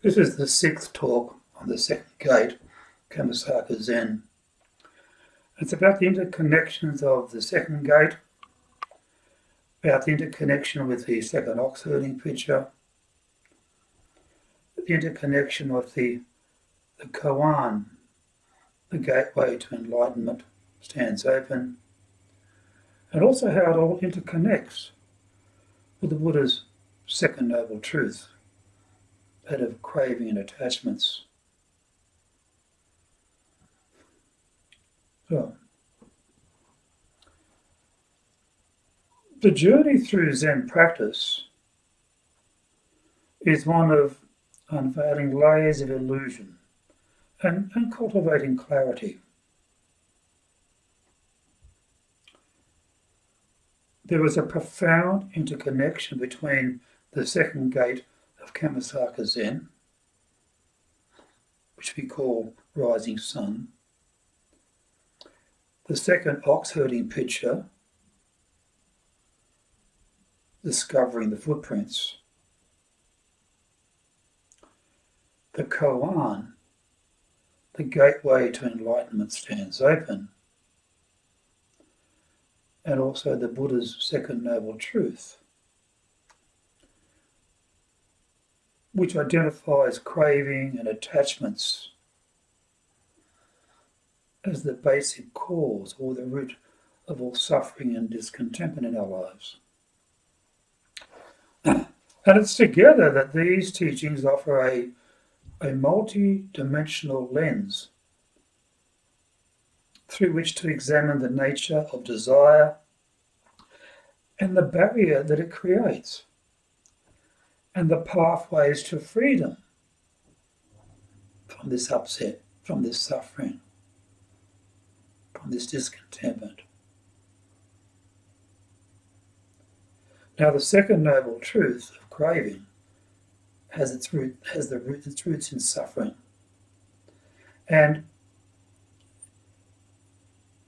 This is the sixth talk on the second gate, Kamasaka Zen. It's about the interconnections of the second gate, about the interconnection with the second ox herding picture, the interconnection with the koan, the gateway to enlightenment, stands open, and also how it all interconnects with the Buddha's second noble truth, that of craving and attachments. So, the journey through Zen practice is one of unveiling layers of illusion and cultivating clarity. There is a profound interconnection between the second gate of Kamasaka Zen, which we call rising sun, the second ox herding picture, discovering the footprints, the koan, the gateway to enlightenment stands open, and also the Buddha's second noble truth, which identifies craving and attachments as the basic cause or the root of all suffering and discontentment in our lives. And it's together that these teachings offer a multi-dimensional lens through which to examine the nature of desire and the barrier that it creates, and the pathways to freedom from this upset, from this suffering, from this discontentment. Now, the second noble truth of craving has its roots in suffering, and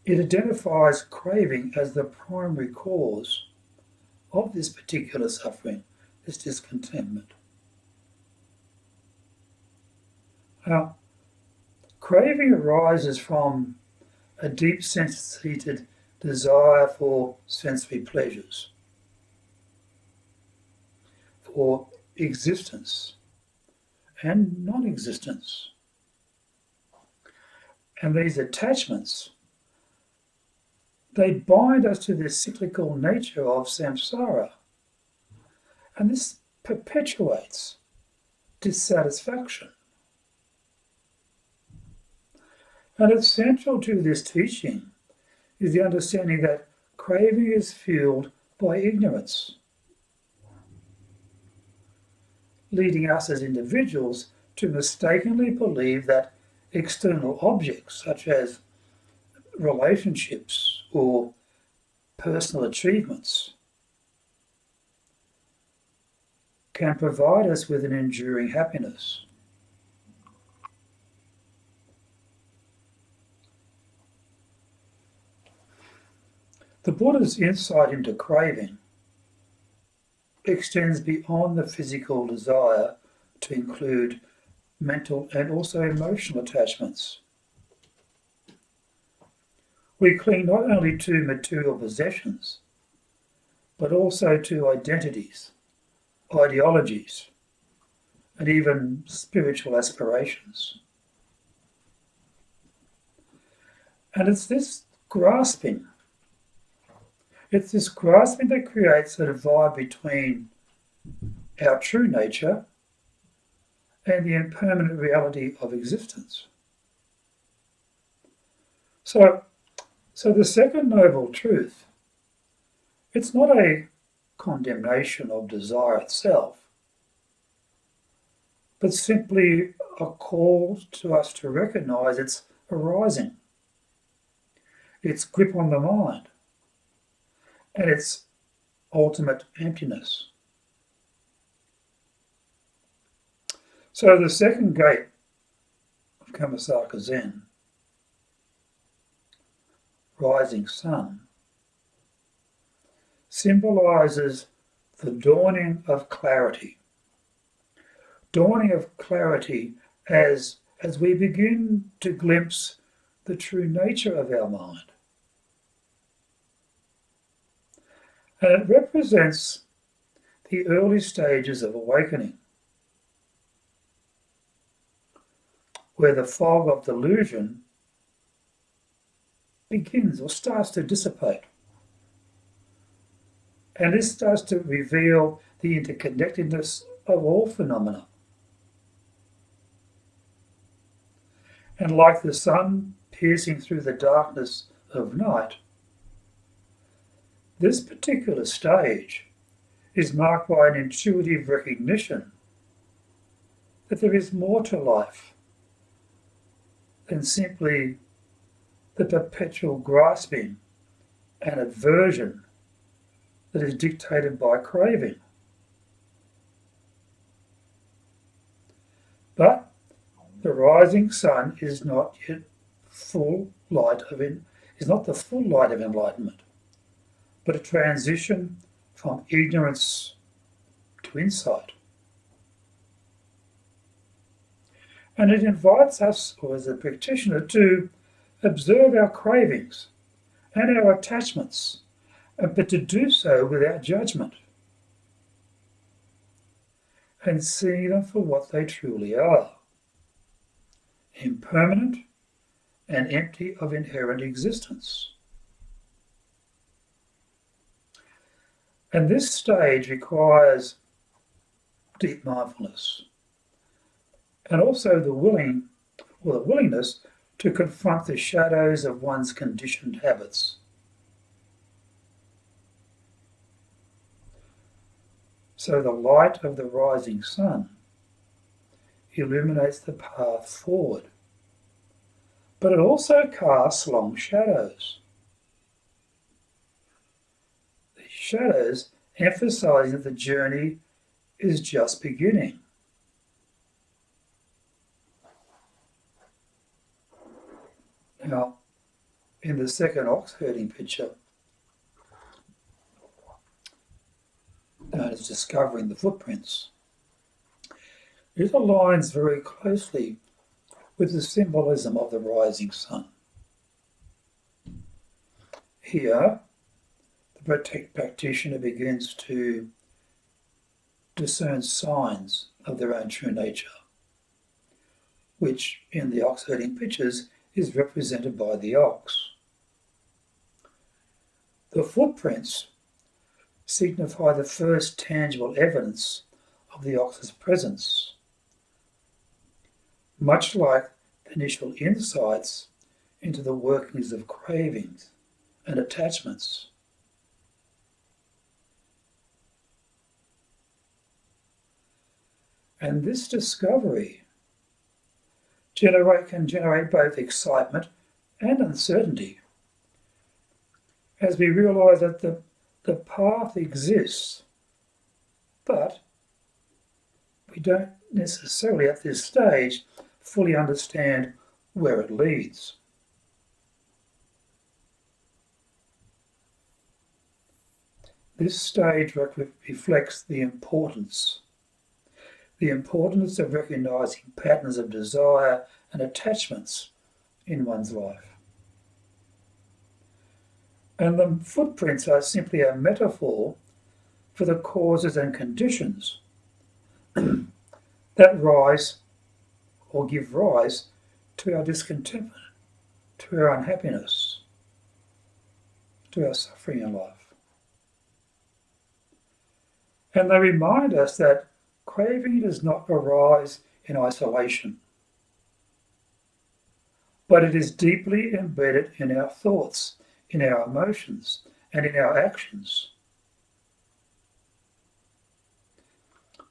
it identifies craving as the primary cause of this particular suffering, this discontentment. Now, craving arises from a deep-seated desire for sensory pleasures, for existence and non-existence. And these attachments, they bind us to the cyclical nature of samsara. And this perpetuates dissatisfaction. And essential to this teaching is the understanding that craving is fueled by ignorance, leading us as individuals to mistakenly believe that external objects, such as relationships or personal achievements, can provide us with an enduring happiness. The Buddha's insight into craving extends beyond the physical desire to include mental and also emotional attachments. We cling not only to material possessions, but also to identities, ideologies, and even spiritual aspirations. And it's this grasping that creates a divide between our true nature and the impermanent reality of existence. So the second noble truth, it's not a condemnation of desire itself, but simply a call to us to recognize its arising, its grip on the mind, and its ultimate emptiness. So the second gate of Kamasaka Zen, rising sun, symbolizes the dawning of clarity, dawning of clarity as we begin to glimpse the true nature of our mind. And it represents the early stages of awakening, where the fog of delusion begins or starts to dissipate. And this starts to reveal the interconnectedness of all phenomena. And like the sun piercing through the darkness of night, this particular stage is marked by an intuitive recognition that there is more to life than simply the perpetual grasping and aversion that is dictated by craving. But the rising sun is not yet is not the full light of enlightenment, but a transition from ignorance to insight. And it invites us, or as a practitioner, to observe our cravings and our attachments, but to do so without judgment and see them for what they truly are: impermanent and empty of inherent existence. And this stage requires deep mindfulness and also the willingness to confront the shadows of one's conditioned habits. So the light of the rising sun illuminates the path forward, but it also casts long shadows. These shadows emphasizing that the journey is just beginning. Now, in the second ox herding picture, known as discovering the footprints, it aligns very closely with the symbolism of the rising sun. Here, the practitioner begins to discern signs of their own true nature, which in the ox herding pictures is represented by the ox. The footprints signify the first tangible evidence of the ox's presence, much like the initial insights into the workings of cravings and attachments. And this discovery can generate both excitement and uncertainty, as we realise that the path exists, but we don't necessarily at this stage fully understand where it leads. This stage reflects the importance of recognising patterns of desire and attachments in one's life. And the footprints are simply a metaphor for the causes and conditions that rise or give rise to our discontentment, to our unhappiness, to our suffering in life. And they remind us that craving does not arise in isolation, but it is deeply embedded in our thoughts, in our emotions, and in our actions.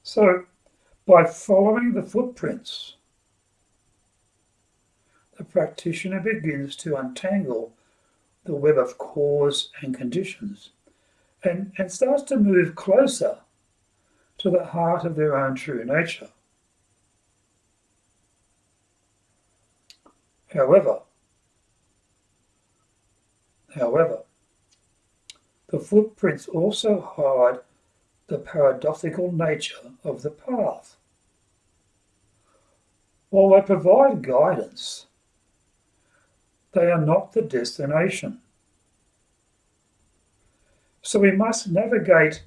So, by following the footprints, the practitioner begins to untangle the web of cause and conditions and starts to move closer to the heart of their own true nature. However, the footprints also highlight the paradoxical nature of the path. While they provide guidance, they are not the destination. So we must navigate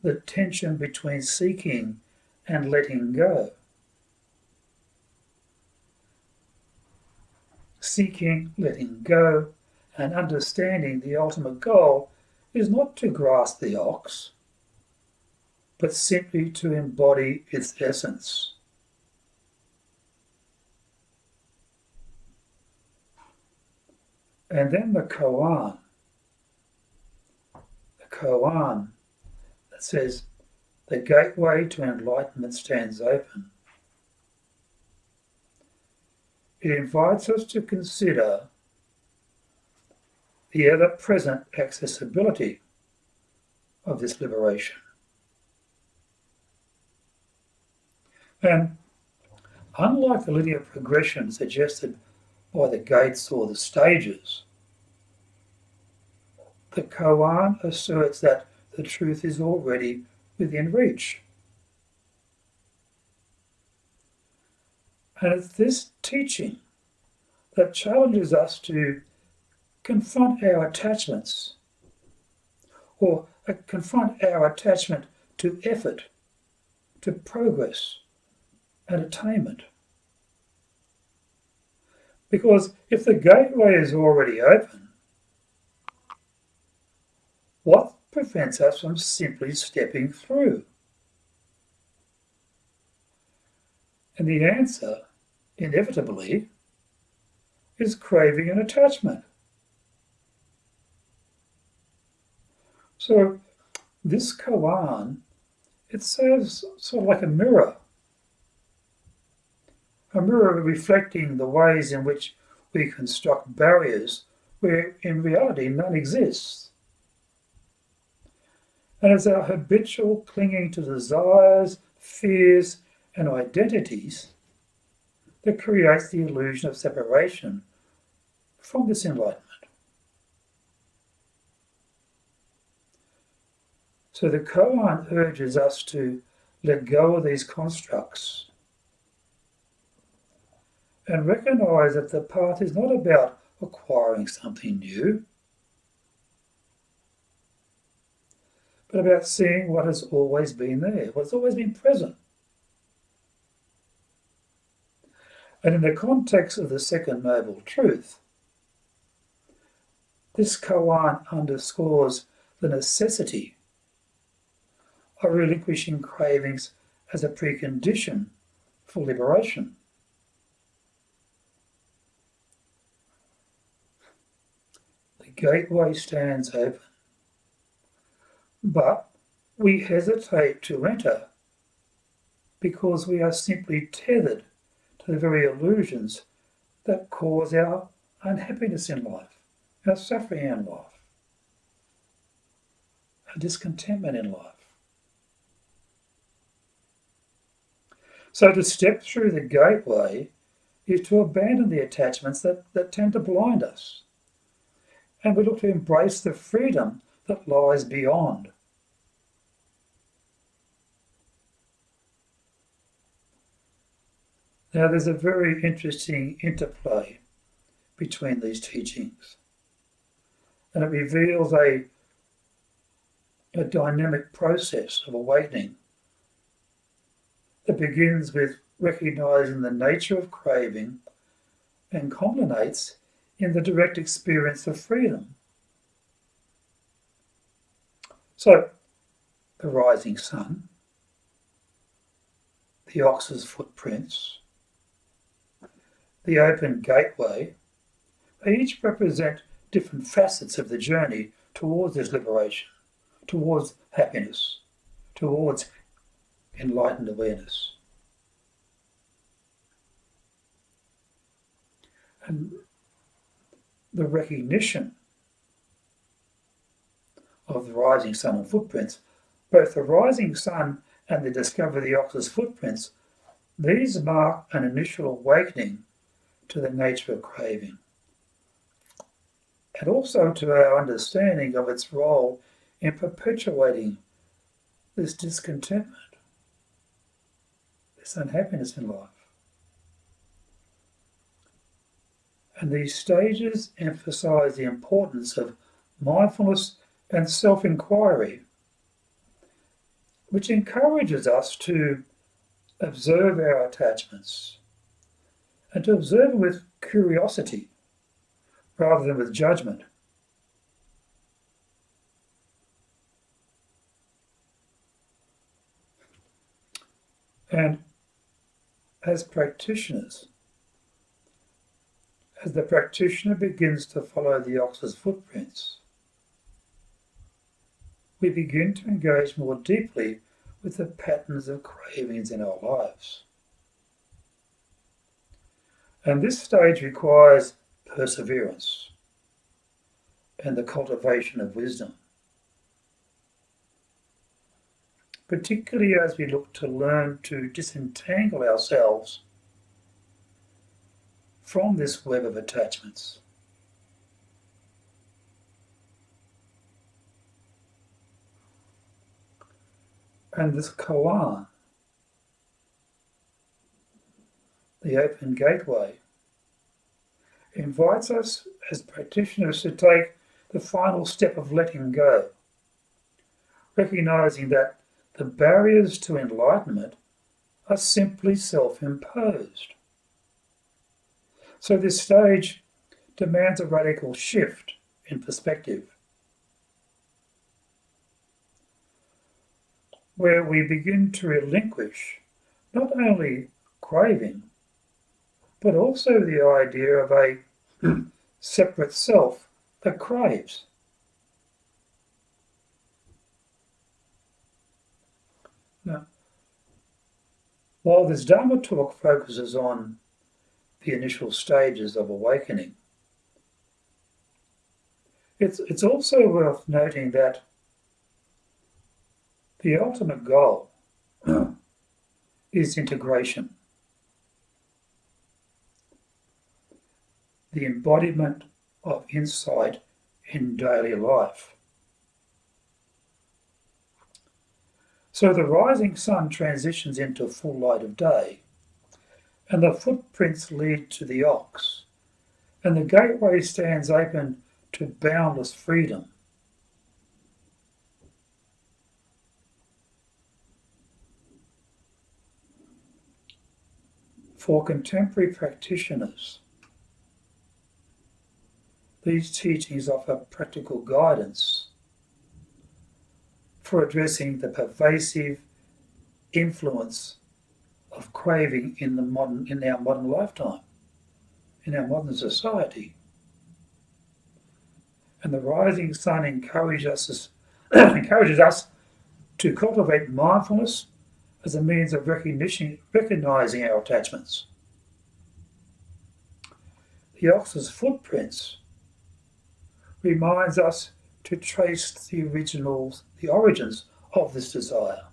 the tension between seeking and letting go. Seeking, letting go, and understanding the ultimate goal is not to grasp the ox, but simply to embody its essence. And then the koan that says, the gateway to enlightenment stands open. It invites us to consider the ever-present accessibility of this liberation. And unlike the linear progression suggested by the gates or the stages, the koan asserts that the truth is already within reach. And it's this teaching that challenges us to confront our attachments, or confront our attachment to effort, to progress and attainment. Because if the gateway is already open, what prevents us from simply stepping through? And the answer, inevitably, is craving and attachment. So this koan, it serves sort of like a mirror reflecting the ways in which we construct barriers where in reality none exists. And it's our habitual clinging to desires, fears, and identities that creates the illusion of separation from this enlightenment. So the koan urges us to let go of these constructs and recognize that the path is not about acquiring something new, but about seeing what has always been there, what's always been present. And in the context of the second noble truth, this koan underscores the necessity of relinquishing cravings as a precondition for liberation. The gateway stands open, but we hesitate to enter because we are simply tethered to the very illusions that cause our unhappiness in life, our suffering in life, our discontentment in life. So to step through the gateway is to abandon the attachments that tend to blind us. And we look to embrace the freedom that lies beyond. Now there's a very interesting interplay between these teachings. And it reveals a dynamic process of awakening that begins with recognizing the nature of craving and culminates in the direct experience of freedom. So, the rising sun, the ox's footprints, the open gateway, they each represent different facets of the journey towards this liberation, towards happiness, towards enlightened awareness. And the recognition of the rising sun and footprints, both the rising sun and the discovery of the ox's footprints, these mark an initial awakening to the nature of craving, and also to our understanding of its role in perpetuating this discontentment, this unhappiness in life. And these stages emphasize the importance of mindfulness and self-inquiry, which encourages us to observe our attachments and to observe with curiosity rather than with judgment. And as practitioners, as the practitioner begins to follow the ox's footprints, we begin to engage more deeply with the patterns of cravings in our lives. And this stage requires perseverance and the cultivation of wisdom, particularly as we look to learn to disentangle ourselves from this web of attachments. And this koan, the open gateway, invites us as practitioners to take the final step of letting go, recognizing that the barriers to enlightenment are simply self-imposed. So this stage demands a radical shift in perspective, where we begin to relinquish not only craving, but also the idea of a separate self that craves. Now, while this Dharma talk focuses on the initial stages of awakening, it's also worth noting that the ultimate goal is integration, the embodiment of insight in daily life. So the rising sun transitions into full light of day, and the footprints lead to the ox, and the gateway stands open to boundless freedom. For contemporary practitioners, these teachings offer practical guidance for addressing the pervasive influence of craving in our modern lifetime, in our modern society. And the rising sun encourages us to cultivate mindfulness as a means of recognizing our attachments. The ox's footprints reminds us to trace the origins of this desire,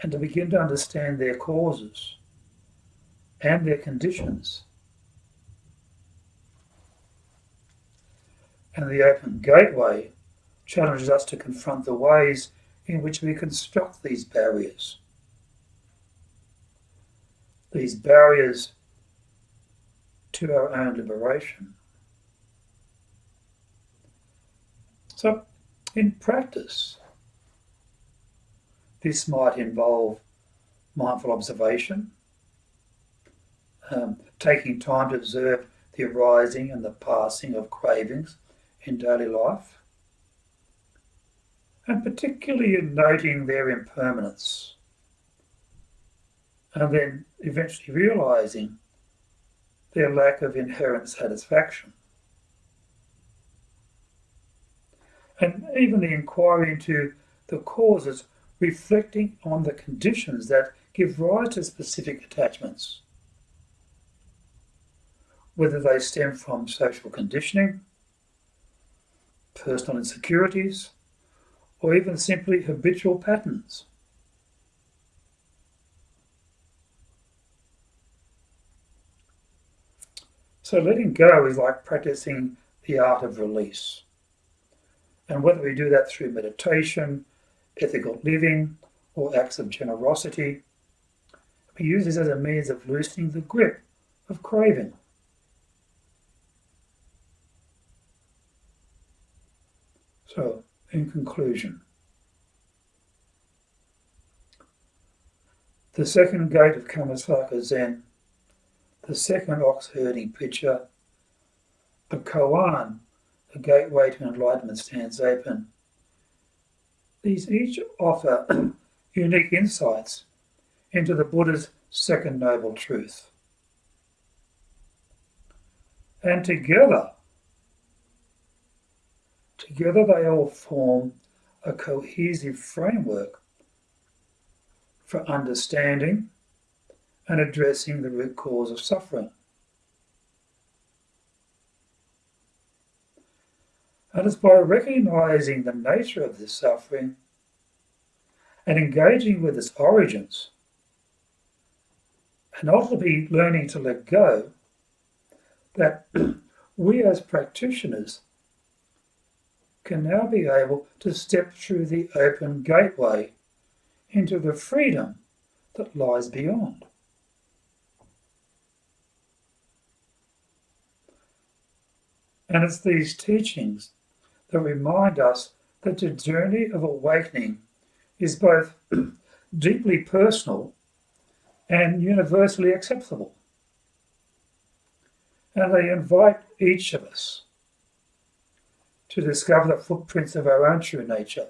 and to begin to understand their causes and their conditions. And the open gateway challenges us to confront the ways in which we construct these barriers to our own liberation. So, in practice, this might involve mindful observation, taking time to observe the arising and the passing of cravings in daily life, and particularly in noting their impermanence, and then eventually realizing their lack of inherent satisfaction. And even the inquiry into the causes, reflecting on the conditions that give rise to specific attachments, whether they stem from social conditioning, personal insecurities, or even simply habitual patterns. So letting go is like practicing the art of release. And whether we do that through meditation, ethical living, or acts of generosity, we use this as a means of loosening the grip of craving. So, in conclusion, the second gate of Kamasaka Zen, the second ox herding picture, the koan, the gateway to enlightenment, stands open. These each offer unique insights into the Buddha's second noble truth. And together they all form a cohesive framework for understanding and addressing the root cause of suffering. And it's by recognizing the nature of this suffering and engaging with its origins, and ultimately learning to let go, that we as practitioners can now be able to step through the open gateway into the freedom that lies beyond. And it's these teachings that remind us that the journey of awakening is both deeply personal and universally acceptable. And they invite each of us to discover the footprints of our own true nature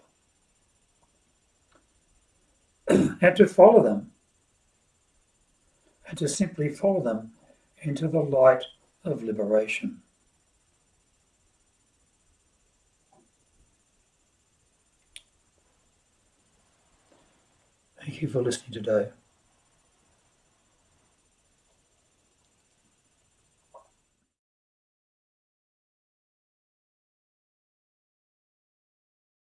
and to follow them, and to simply follow them into the light of liberation. Thank you for listening today.